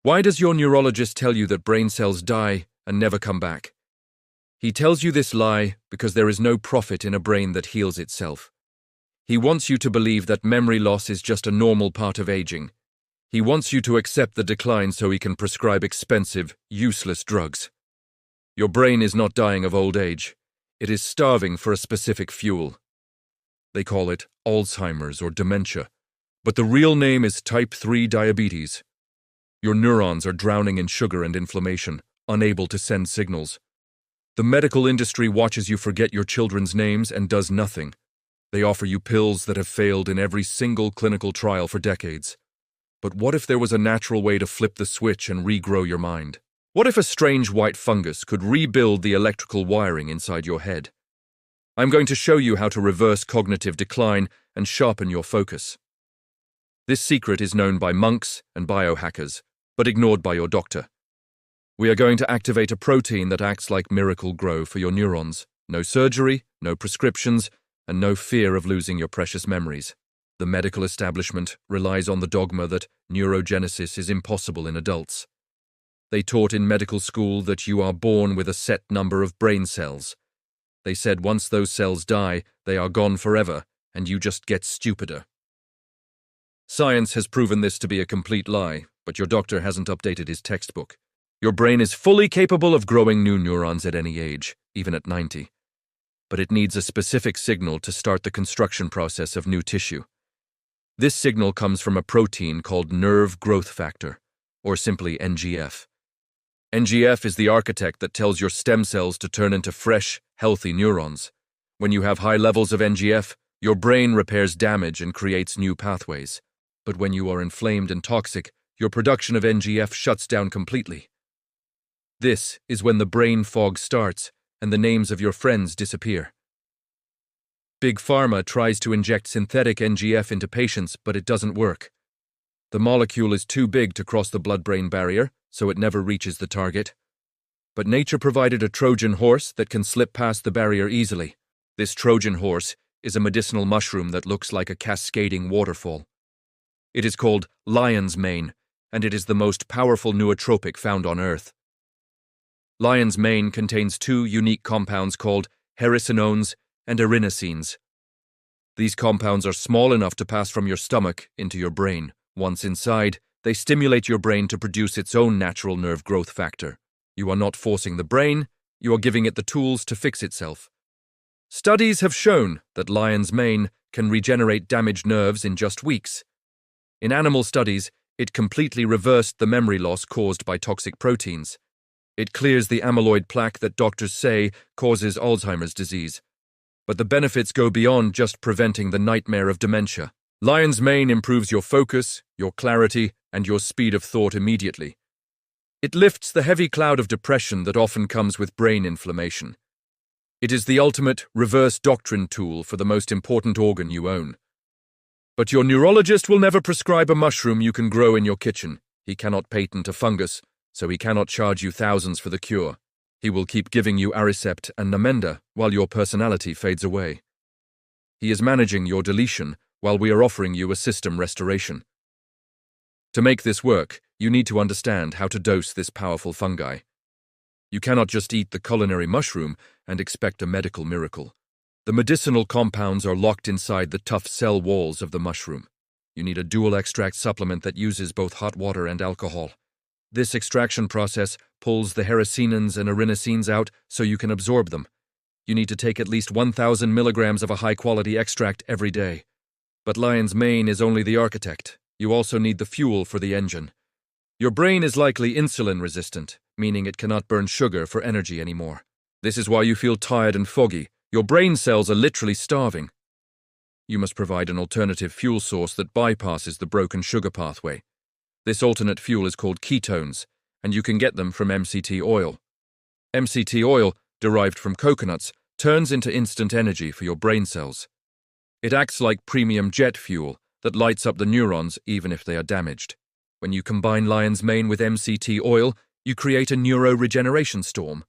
Why does your neurologist tell you that brain cells die and never come back? He tells you this lie because there is no profit in a brain that heals itself. He wants you to believe that memory loss is just a normal part of aging. He wants you to accept the decline so he can prescribe expensive, useless drugs. Your brain is not dying of old age. It is starving for a specific fuel. They call it Alzheimer's or dementia, but the real name is type 3 diabetes. Your neurons are drowning in sugar and inflammation, unable to send signals. The medical industry watches you forget your children's names and does nothing. They offer you pills that have failed in every single clinical trial for decades. But what if there was a natural way to flip the switch and regrow your mind? What if a strange white fungus could rebuild the electrical wiring inside your head? I'm going to show you how to reverse cognitive decline and sharpen your focus. This secret is known by monks and biohackers, but ignored by your doctor. We are going to activate a protein that acts like miracle grow for your neurons. No surgery, no prescriptions, and no fear of losing your precious memories. The medical establishment relies on the dogma that neurogenesis is impossible in adults. They taught in medical school that you are born with a set number of brain cells. They said once those cells die, they are gone forever, and you just get stupider. Science has proven this to be a complete lie, but your doctor hasn't updated his textbook. Your brain is fully capable of growing new neurons at any age, even at 90. But it needs a specific signal to start the construction process of new tissue. This signal comes from a protein called nerve growth factor, or simply NGF. NGF is the architect that tells your stem cells to turn into fresh, healthy neurons. When you have high levels of NGF, your brain repairs damage and creates new pathways. But when you are inflamed and toxic, your production of NGF shuts down completely. This is when the brain fog starts and the names of your friends disappear. Big Pharma tries to inject synthetic NGF into patients, but it doesn't work. The molecule is too big to cross the blood-brain barrier, so it never reaches the target. But nature provided a Trojan horse that can slip past the barrier easily. This Trojan horse is a medicinal mushroom that looks like a cascading waterfall. It is called lion's mane, and it is the most powerful nootropic found on Earth. Lion's mane contains two unique compounds called hericenones and erinacines. These compounds are small enough to pass from your stomach into your brain. Once inside, they stimulate your brain to produce its own natural nerve growth factor. You are not forcing the brain, you are giving it the tools to fix itself. Studies have shown that lion's mane can regenerate damaged nerves in just weeks. In animal studies, it completely reversed the memory loss caused by toxic proteins. It clears the amyloid plaque that doctors say causes Alzheimer's disease. But the benefits go beyond just preventing the nightmare of dementia. Lion's mane improves your focus, your clarity, and your speed of thought immediately. It lifts the heavy cloud of depression that often comes with brain inflammation. It is the ultimate reverse doctrine tool for the most important organ you own. But your neurologist will never prescribe a mushroom you can grow in your kitchen. He cannot patent a fungus, so he cannot charge you thousands for the cure. He will keep giving you Aricept and Namenda while your personality fades away. He is managing your deletion while we are offering you a system restoration. To make this work, you need to understand how to dose this powerful fungi. You cannot just eat the culinary mushroom and expect a medical miracle. The medicinal compounds are locked inside the tough cell walls of the mushroom. You need a dual extract supplement that uses both hot water and alcohol. This extraction process pulls the hericenones and erinacines out so you can absorb them. You need to take at least 1,000 milligrams of a high-quality extract every day. But lion's mane is only the architect. You also need the fuel for the engine. Your brain is likely insulin resistant, meaning it cannot burn sugar for energy anymore. This is why you feel tired and foggy. Your brain cells are literally starving. You must provide an alternative fuel source that bypasses the broken sugar pathway. This alternate fuel is called ketones, and you can get them from MCT oil. MCT oil, derived from coconuts, turns into instant energy for your brain cells. It acts like premium jet fuel that lights up the neurons even if they are damaged. When you combine lion's mane with MCT oil, you create a neuroregeneration storm.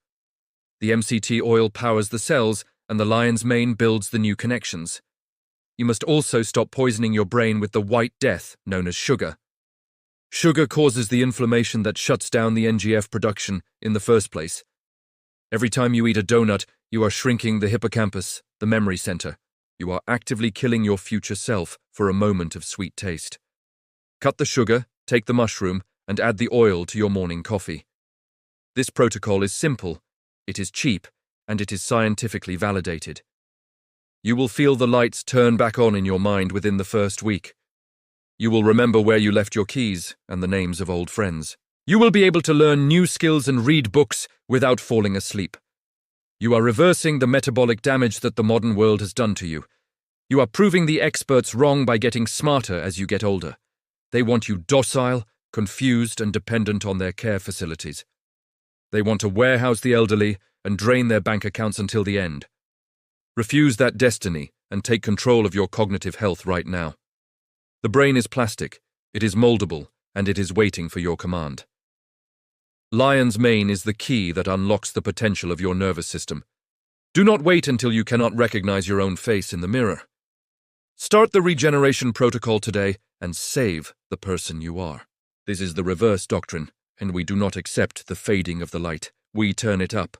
The MCT oil powers the cells, and the lion's mane builds the new connections. You must also stop poisoning your brain with the white death known as sugar. Sugar causes the inflammation that shuts down the NGF production in the first place. Every time you eat a donut, you are shrinking the hippocampus, the memory center. You are actively killing your future self for a moment of sweet taste. Cut the sugar, take the mushroom, and add the oil to your morning coffee. This protocol is simple, it is cheap, and it is scientifically validated. You will feel the lights turn back on in your mind within the first week. You will remember where you left your keys and the names of old friends. You will be able to learn new skills and read books without falling asleep. You are reversing the metabolic damage that the modern world has done to you. You are proving the experts wrong by getting smarter as you get older. They want you docile, confused, and dependent on their care facilities. They want to warehouse the elderly and drain their bank accounts until the end. Refuse that destiny and take control of your cognitive health right now. The brain is plastic, it is moldable, and it is waiting for your command. Lion's mane is the key that unlocks the potential of your nervous system. Do not wait until you cannot recognize your own face in the mirror. Start the regeneration protocol today and save the person you are. This is the Reverse Doctrine, and we do not accept the fading of the light. We turn it up.